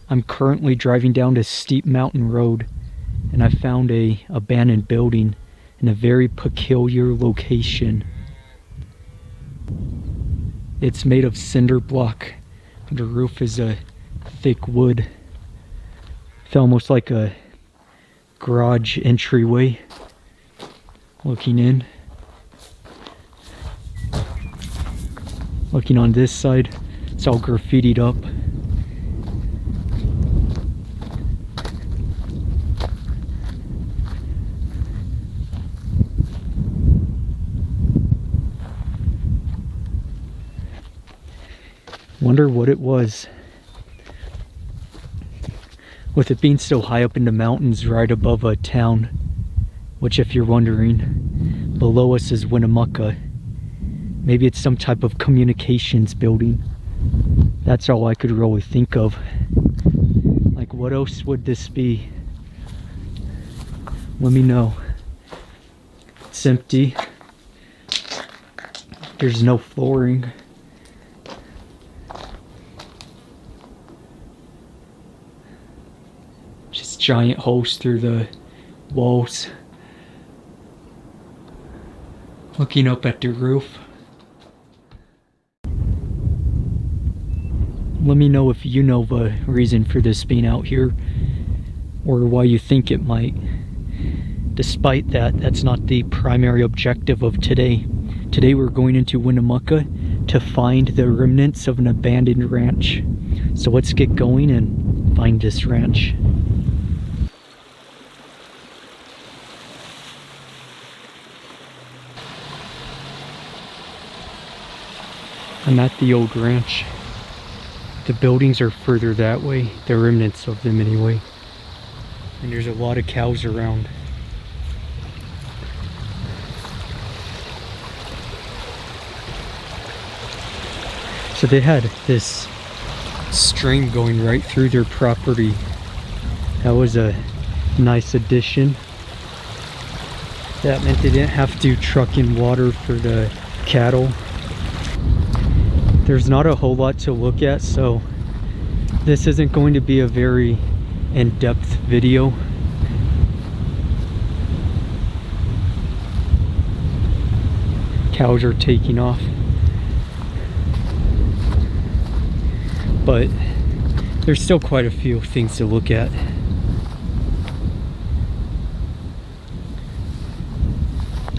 I'm currently driving down this steep mountain road, and I found a abandoned building in a very peculiar location. It's made of cinder block. The roof is a thick wood. It's almost like a garage entryway. Looking in. Looking on this side, it's all graffitied up. Wonder what it was. With it being so high up in the mountains right above a town, which if you're wondering, below us is Winnemucca. Maybe it's some type of communications building. That's all I could really think of. Like, what else would this be? Let me know. It's empty. There's no flooring. Just giant holes through the walls. Looking up at the roof. Let me know if you know the reason for this being out here, or why you think it might. Despite that, that's not the primary objective of today. Today we're going into Winnemucca to find the remnants of an abandoned ranch. So let's get going and find this ranch. I'm at the old ranch. The buildings are further that way, the remnants of them anyway. And there's a lot of cows around. So they had this stream going right through their property. That was a nice addition. That meant they didn't have to truck in water for the cattle. There's not a whole lot to look at, so this isn't going to be a very in-depth video. Cows are taking off. But there's still quite a few things to look at.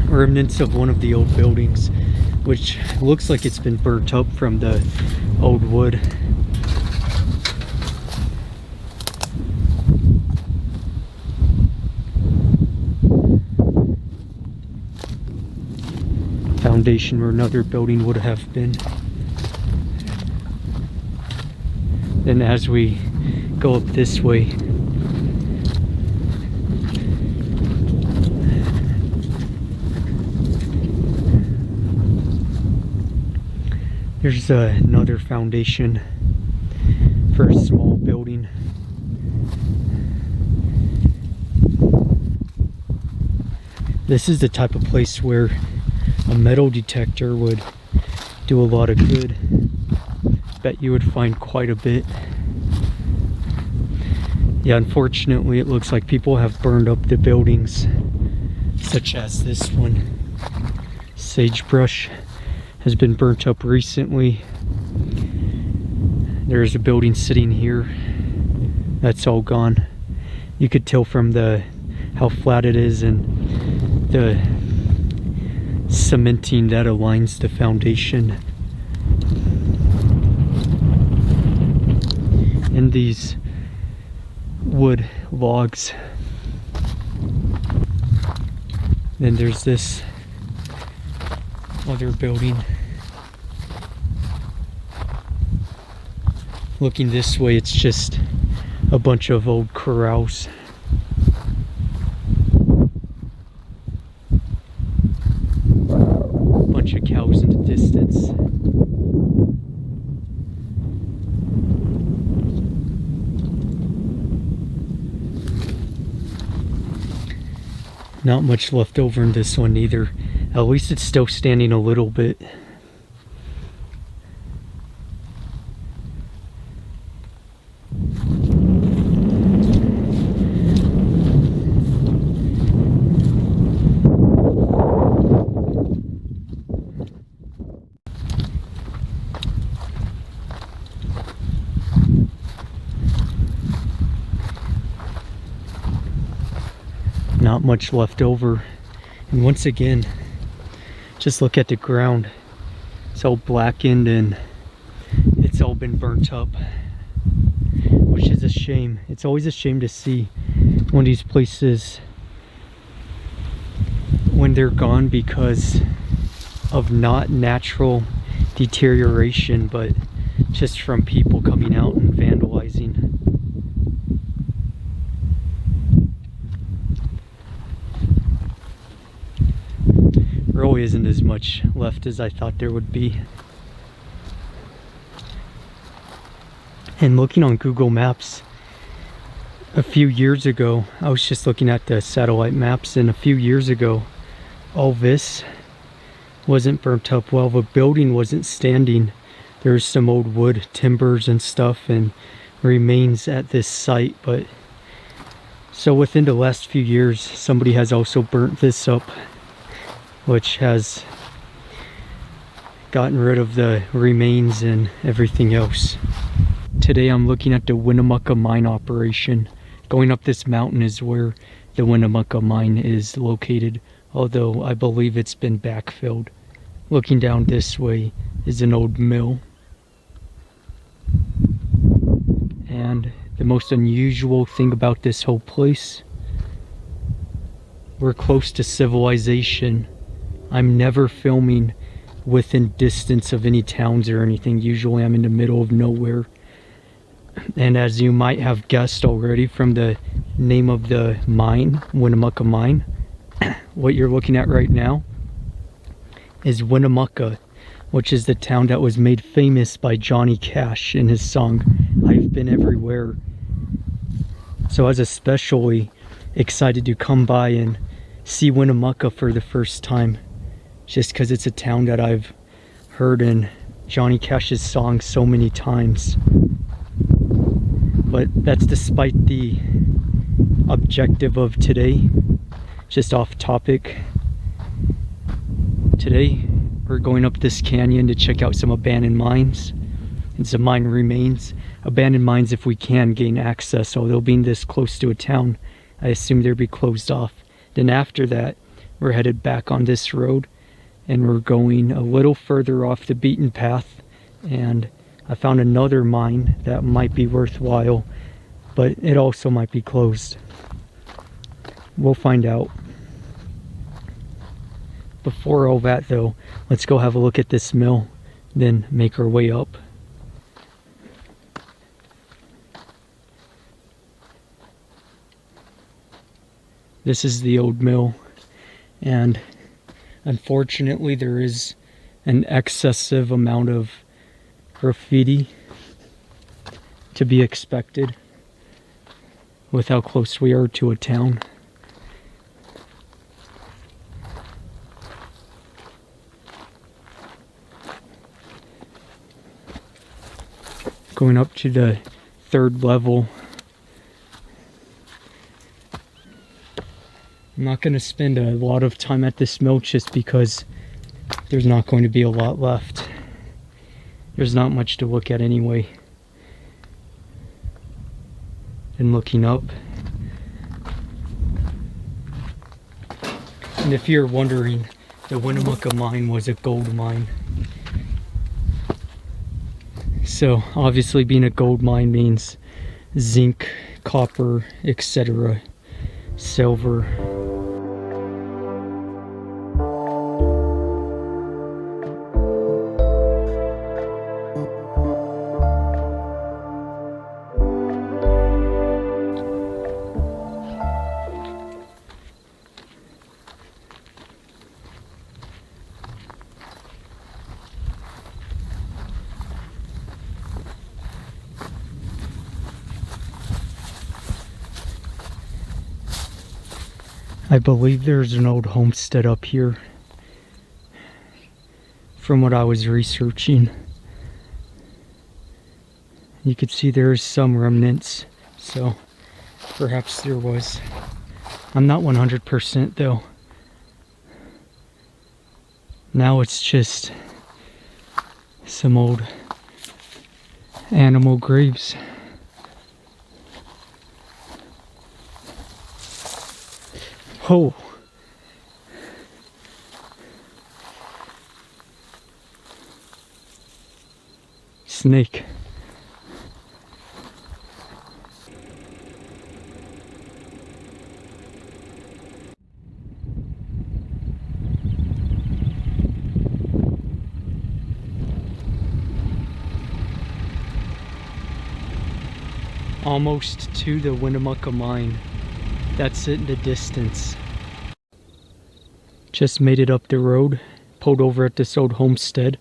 Remnants of one of the old buildings, which looks like it's been burnt up from the old wood. Foundation where another building would have been. Then as we go up this way, there's another foundation for a small building. This is the type of place where a metal detector would do a lot of good. Bet you would find quite a bit. Yeah, unfortunately it looks like people have burned up the buildings, such as this one. Sagebrush has been burnt up recently. There's a building sitting here. That's all gone. You could tell from how flat it is and the cementing that aligns the foundation. And these wood logs. Then there's this other building. Looking this way, it's just a bunch of old corrals. Bunch of cows in the distance. Not much left over in this one either. At least it's still standing a little bit. not much left over. And once again, just look at the ground. It's all blackened and it's all been burnt up, which is a shame. It's always a shame to see one of these places when they're gone because of not natural deterioration, but just from people coming out and vandalizing. Really isn't as much left as I thought there would be. And looking on Google Maps a few years ago, I was just looking at the satellite maps, and a few years ago all this wasn't burnt up. Well, the building wasn't standing. There's some old wood, timbers and stuff and remains at this site, but so within the last few years somebody has also burnt this up, which has gotten rid of the remains and everything else. Today I'm looking at the Winnemucca mine operation. Going up this mountain is where the Winnemucca mine is located, although I believe it's been backfilled. Looking down this way is an old mill. And the most unusual thing about this whole place, we're close to civilization. I'm never filming within distance of any towns or anything. Usually I'm in the middle of nowhere. And as you might have guessed already from the name of the mine, Winnemucca mine, what you're looking at right now is Winnemucca, which is the town that was made famous by Johnny Cash in his song I've Been Everywhere. So I was especially excited to come by and see Winnemucca for the first time, just because it's a town that I've heard in Johnny Cash's song so many times. But that's despite the objective of today. Just off topic. Today we're going up this canyon to check out some abandoned mines and some mine remains. Abandoned mines, if we can gain access, although being this close to a town, I assume they'll be closed off. Then after that, we're headed back on this road and we're going a little further off the beaten path, and I found another mine that might be worthwhile, but it also might be closed. We'll find out. Before all that though, let's go have a look at this mill, then make our way up. This is the old mill, and unfortunately there is an excessive amount of graffiti to be expected with how close we are to a town. Going up to the third level. I'm not going to spend a lot of time at this mill just because there's not going to be a lot left. There's not much to look at anyway. And looking up. And if you're wondering, the Winnemucca mine was a gold mine. So obviously being a gold mine means zinc, copper, etc., silver. I believe there's an old homestead up here from what I was researching. You could see there's some remnants, so perhaps there was. I'm not 100% though. Now it's just some old animal graves. Oh. Snake. Almost to the Winnemucca mine. That's it in the distance. Just made it up the road. Pulled over at this old homestead.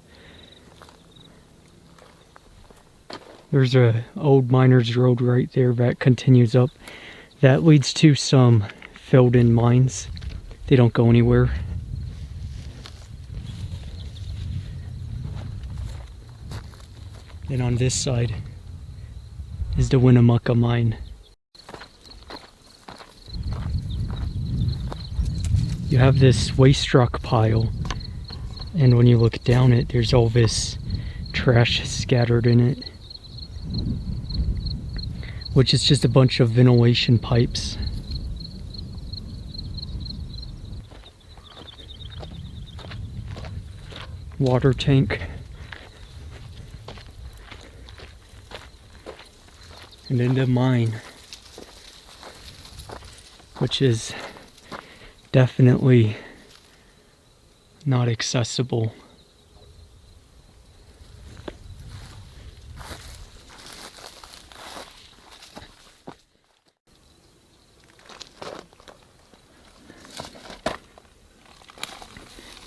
There's a old miner's road right there that continues up. That leads to some filled in mines. They don't go anywhere. And on this side is the Winnemucca mine. You have this waste rock pile, and when you look down it, there's all this trash scattered in it, which is just a bunch of ventilation pipes. Water tank. And then the mine, which is definitely not accessible.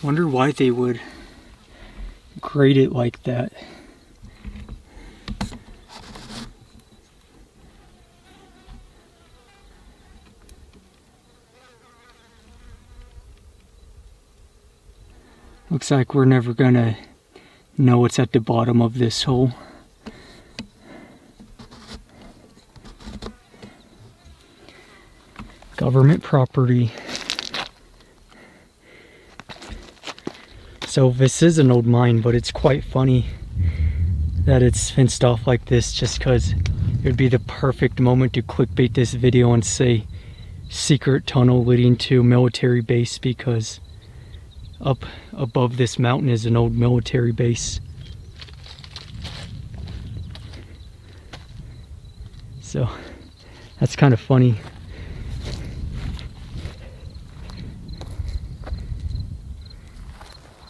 Wonder why they would grade it like that. Looks like we're never gonna know what's at the bottom of this hole. Government property. So this is an old mine, but it's quite funny that it's fenced off like this, just because it would be the perfect moment to clickbait this video and say secret tunnel leading to military base, because up above this mountain is an old military base. So that's kind of funny.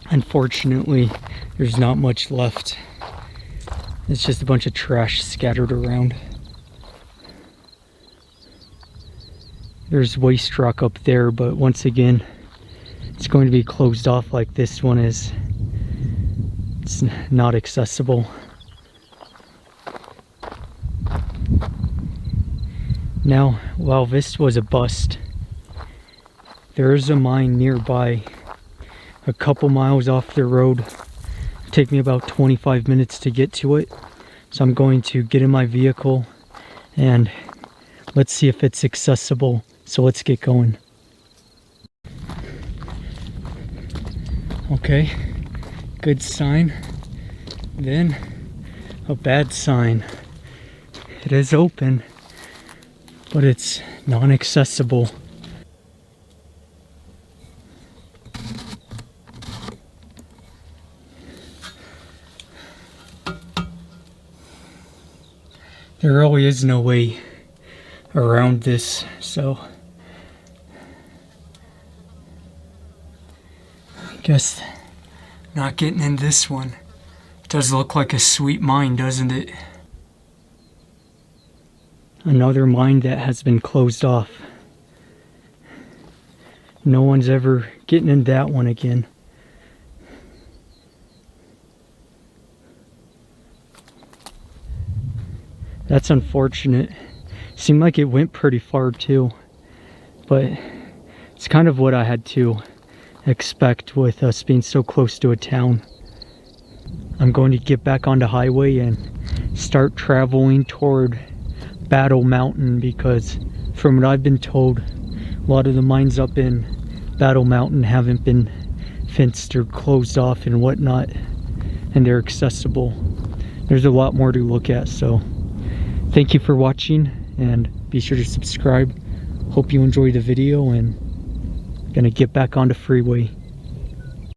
Unfortunately, there's not much left. It's just a bunch of trash scattered around. There's waste rock up there, but once again, it's going to be closed off like this one is. It's not accessible. Now, while this was a bust, there is a mine nearby, a couple miles off the road. It'll take me about 25 minutes to get to it. So I'm going to get in my vehicle and let's see if it's accessible. So let's get going. Okay, good sign. Then a bad sign. It is open, but it's non-accessible. There really is no way around this, so I guess not getting in this one. It does look like a sweet mine, doesn't it? Another mine that has been closed off. No one's ever getting in that one again. That's unfortunate. Seemed like it went pretty far too, but it's kind of what I had to expect with us being so close to a town. I'm going to get back on the highway and start traveling toward Battle Mountain, because from what I've been told, a lot of the mines up in Battle Mountain haven't been fenced or closed off and whatnot, and they're accessible. There's a lot more to look at, so thank you for watching, and be sure to subscribe. Hope you enjoyed the video, and Gonna get back onto freeway.